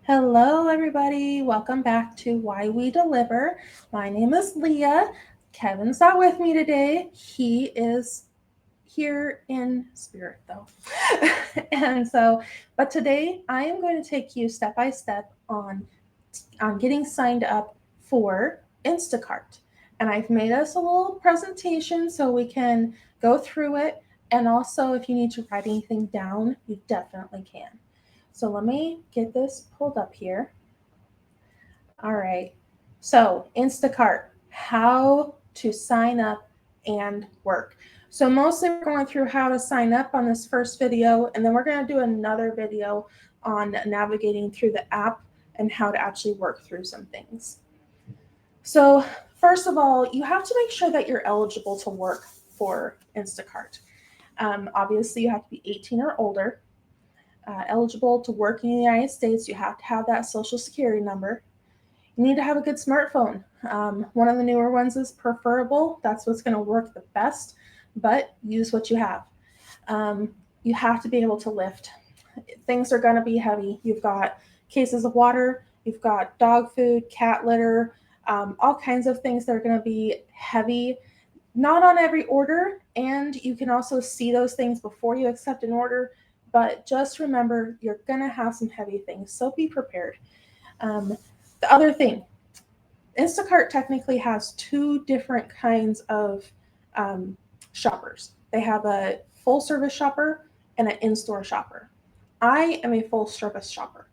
Hello, everybody. Welcome back to Why We Deliver. My name is Leah. Kevin's not with me today. He is here in spirit, though. But today I am going to take you step by step on getting signed up for Instacart. And I've made us a little presentation so we can go through it. And also, if you need to write anything down, you definitely can. So let me get this pulled up here. All right. So, Instacart, how to sign up and work. So, mostly we're going through how to sign up on this first video, and then we're going to do another video on navigating through the app and how to actually work through some things. So, first of all, you have to make sure that you're eligible to work for Instacart. Obviously, you have to be 18 or older. Eligible to work in the United States, you have to have that social security number. You need to have a good smartphone. One of the newer ones is preferable. That's what's going to work the best, but use what you have. You have to be able to lift. Things are going to be heavy. You've got cases of water, you've got dog food, cat litter, all kinds of things that are going to be heavy. Not on every order, and you can also see those things before you accept an order, but just remember you're going to have some heavy things, so be prepared. The other thing, Instacart technically has two different kinds of shoppers. They have a full service shopper and an in store shopper. I am a full service shopper.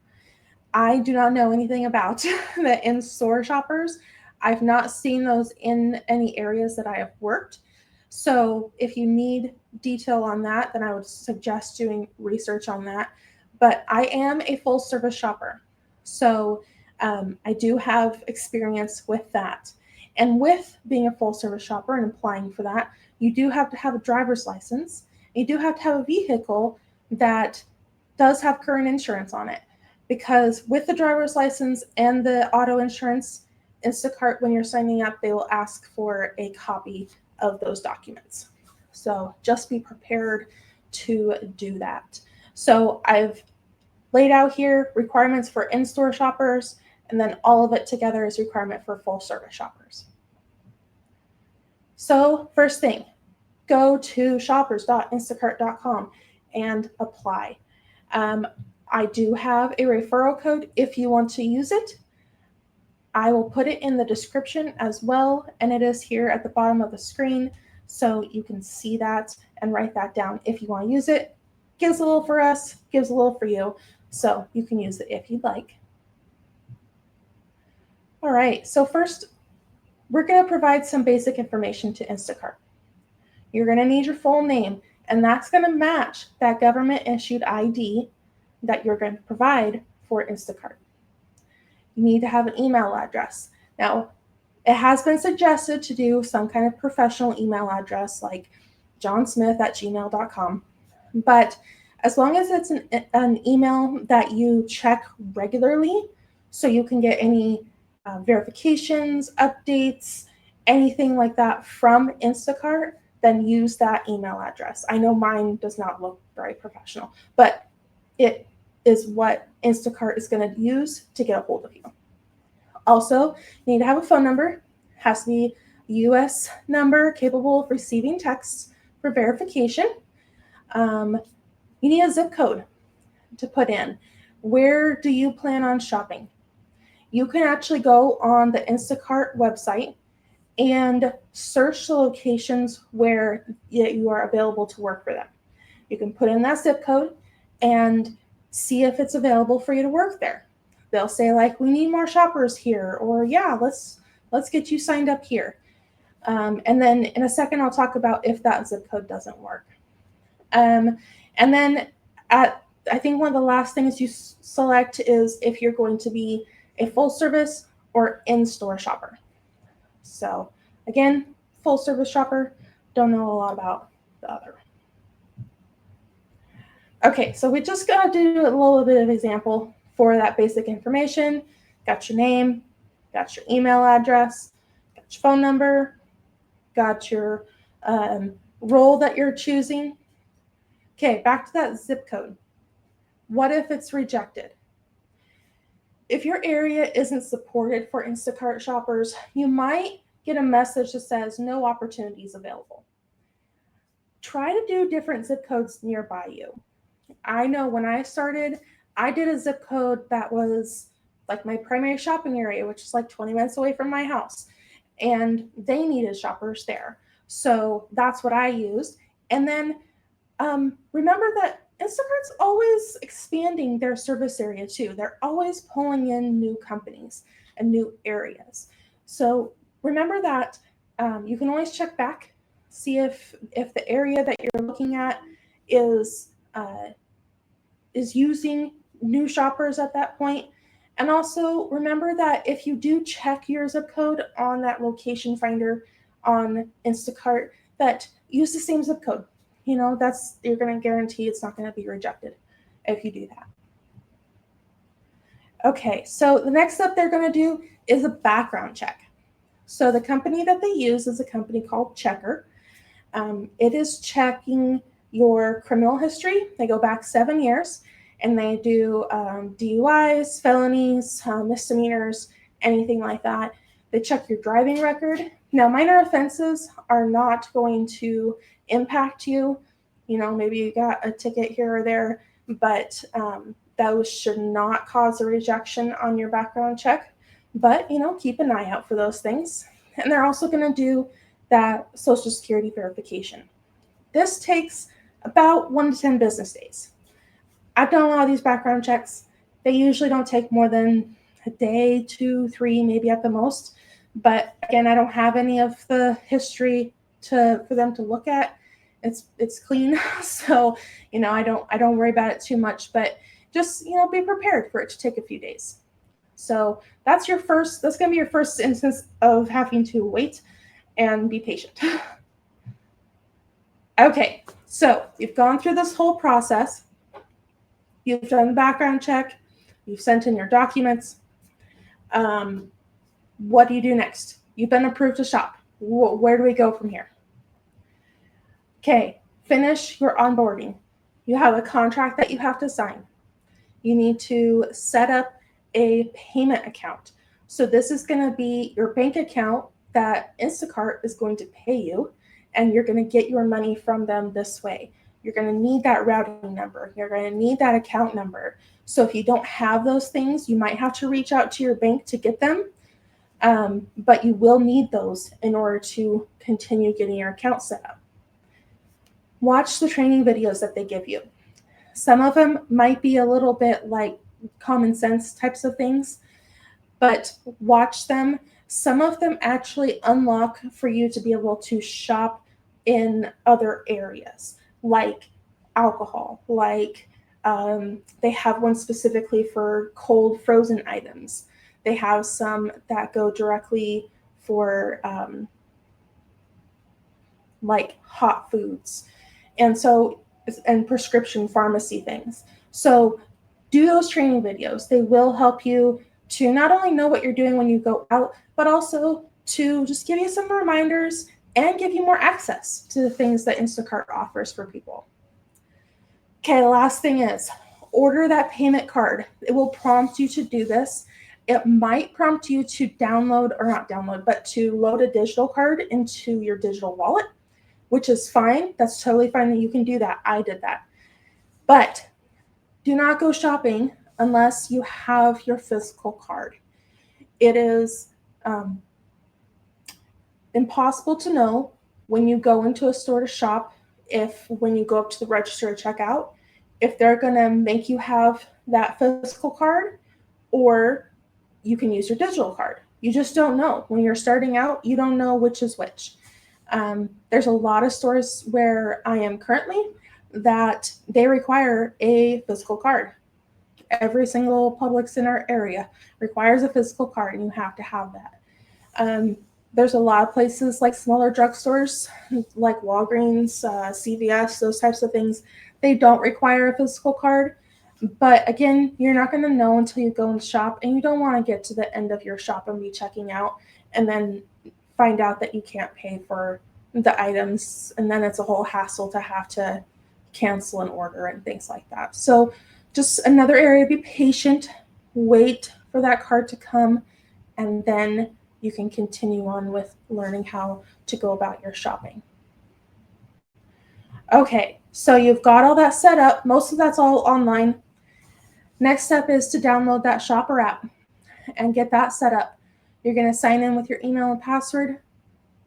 I do not know anything about the in store shoppers. I've not seen those in any areas that I have worked. So if you need detail on that, then I would suggest doing research on that. But I am a full service shopper. So I do have experience with that. And with being a full service shopper and applying for that, you do have to have a driver's license. You do have to have a vehicle that does have current insurance on it. Because with the driver's license and the auto insurance, Instacart, when you're signing up, they will ask for a copy of those documents. So just be prepared to do that. So I've laid out here requirements for in-store shoppers, and then all of it together is requirement for full service shoppers. So first thing, go to shoppers.instacart.com and apply. I do have a referral code if you want to use it. I will put it in the description as well, and it is here at the bottom of the screen, so you can see that and write that down if you want to use it. Gives a little for us, gives a little for you, so you can use it if you'd like. All right, so first, we're going to provide some basic information to Instacart. You're going to need your full name, and that's going to match that government-issued ID that you're going to provide for Instacart. You need to have an email address. Now, it has been suggested to do some kind of professional email address like johnsmith@gmail.com, but as long as it's an email that you check regularly so you can get any verifications, updates, anything like that from Instacart, then use that email address. I know mine does not look very professional, but it is what Instacart is going to use to get a hold of you. Also, you need to have a phone number. It has to be a US number capable of receiving texts for verification. You need a zip code to put in. Where do you plan on shopping? You can actually go on the Instacart website and search the locations where you are available to work for them. You can put in that zip code and see if it's available for you to work there. They'll say like, we need more shoppers here, or yeah, let's get you signed up here. And then in a second, I'll talk about if that zip code doesn't work. And then I think one of the last things you select is if you're going to be a full service or in-store shopper. So again, full service shopper, don't know a lot about the other. Okay, so we just got to do a little bit of example for that basic information. Got your name, got your email address, got your phone number, got your role that you're choosing. Okay, back to that zip code. What if it's rejected? if your area isn't supported for Instacart shoppers, you might get a message that says no opportunities available. Try to do different zip codes nearby you. I know when I started, I did a zip code that was like my primary shopping area, which is like 20 minutes away from my house, and they needed shoppers there. So that's what I used. And then remember that Instacart's always expanding their service area too. They're always pulling in new companies and new areas. So remember that you can always check back, see if the area that you're looking at is uh, is using new shoppers at that point. And also remember that if you do check your zip code on that location finder on Instacart, that use the same zip code. That's, you're going to guarantee it's not going to be rejected if you do that. Okay, so the next step they're going to do is a background check. So the company that they use is a company called Checker. It is checking your criminal history. They go back 7 years, and they do DUIs, felonies, misdemeanors, anything like that. They check your driving record. Now, minor offenses are not going to impact you. Maybe you got a ticket here or there, but those should not cause a rejection on your background check. But, keep an eye out for those things. And they're also going to do that Social Security verification. This takes about 1 to 10 business days. I've done a lot of these background checks. They usually don't take more than a day, 2, 3, maybe at the most. But again, I don't have any of the history for them to look at. It's clean, so I don't worry about it too much. But just be prepared for it to take a few days. So that's going to be your first instance of having to wait and be patient. Okay, so you've gone through this whole process. You've done the background check. You've sent in your documents. What do you do next? You've been approved to shop. Where do we go from here? Okay, finish your onboarding. You have a contract that you have to sign. You need to set up a payment account. So this is going to be your bank account that Instacart is going to pay you, and you're going to get your money from them this way. You're going to need that routing number. You're going to need that account number. So if you don't have those things, you might have to reach out to your bank to get them, but you will need those in order to continue getting your account set up. Watch the training videos that they give you. Some of them might be a little bit like common sense types of things, but watch them. Some of them actually unlock for you to be able to shop in other areas, like alcohol, like they have one specifically for cold frozen items. They have some that go directly for like hot foods, and prescription pharmacy things. So do those training videos. They will help you to not only know what you're doing when you go out, but also to just give you some reminders and give you more access to the things that Instacart offers for people. Okay, the last thing is order that payment card. It will prompt you to do this. It might prompt you to to load a digital card into your digital wallet, which is fine. That's totally fine that you can do that. I did that. But do not go shopping unless you have your physical card. It is impossible to know when you go into a store to shop, when you go up to the register to check out, if they're going to make you have that physical card or you can use your digital card. You just don't know. When you're starting out, you don't know which is which. There's a lot of stores where I am currently that they require a physical card. Every single Publix in our area requires a physical card, and you have to have that. There's a lot of places like smaller drugstores, like Walgreens, CVS, those types of things. They don't require a physical card. But again, you're not going to know until you go and shop, and you don't want to get to the end of your shop and be checking out and then find out that you can't pay for the items, and then it's a whole hassle to have to cancel an order and things like that. So just another area, be patient, wait for that card to come, and then you can continue on with learning how to go about your shopping. Okay, so you've got all that set up. Most of that's all online. Next step is to download that shopper app and get that set up. You're going to sign in with your email and password,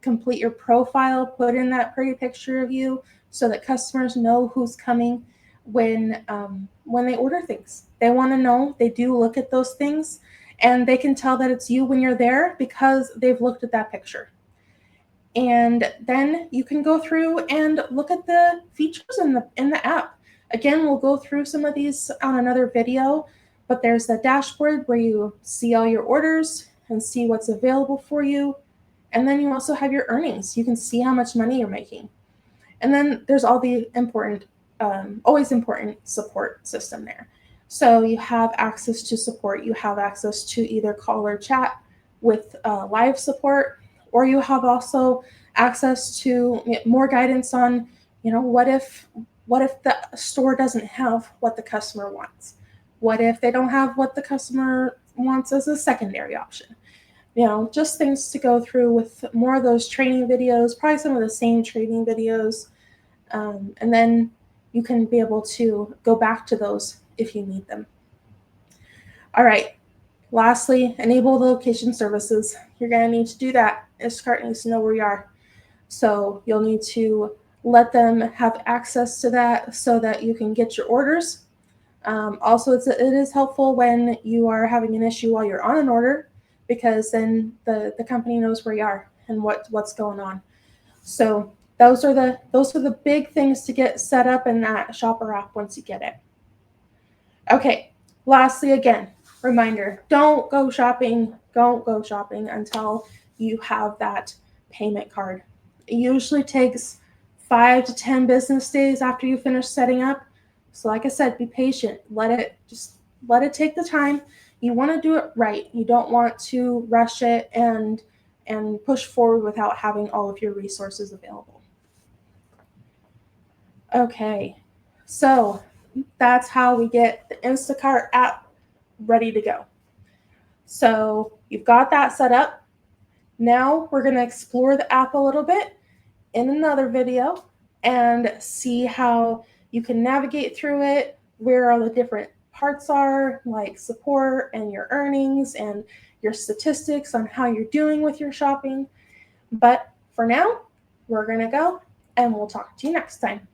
complete your profile, put in that pretty picture of you so that customers know who's coming when they order things. They want to know, they do look at those things, and they can tell that it's you when you're there because they've looked at that picture. And then you can go through and look at the features in the app. Again, we'll go through some of these on another video, but there's the dashboard where you see all your orders and see what's available for you. And then you also have your earnings. You can see how much money you're making. And then there's all the important, always important support system there. So you have access to support. You have access to either call or chat with live support, or you have also access to more guidance on, what if the store doesn't have what the customer wants? What if they don't have what the customer wants as a secondary option? Just things to go through with more of those training videos, probably some of the same training videos. And then you can be able to go back to those if you need them. All right. Lastly, enable the location services. You're going to need to do that. Instacart needs to know where you are. So you'll need to let them have access to that so that you can get your orders. Also, it is helpful when you are having an issue while you're on an order, because then the company knows where you are and what's going on. So those are the big things to get set up in that shopper app once you get it. Okay, lastly, again, reminder, don't go shopping until you have that payment card. It usually takes 5 to 10 business days after you finish setting up. So like I said, be patient. Let it take the time. You want to do it right. You don't want to rush it and push forward without having all of your resources available. Okay, so that's how we get the Instacart app ready to go. So you've got that set up. Now we're going to explore the app a little bit in another video and see how you can navigate through it, where all the different parts are, like support and your earnings and your statistics on how you're doing with your shopping. But for now, we're going to go, and we'll talk to you next time.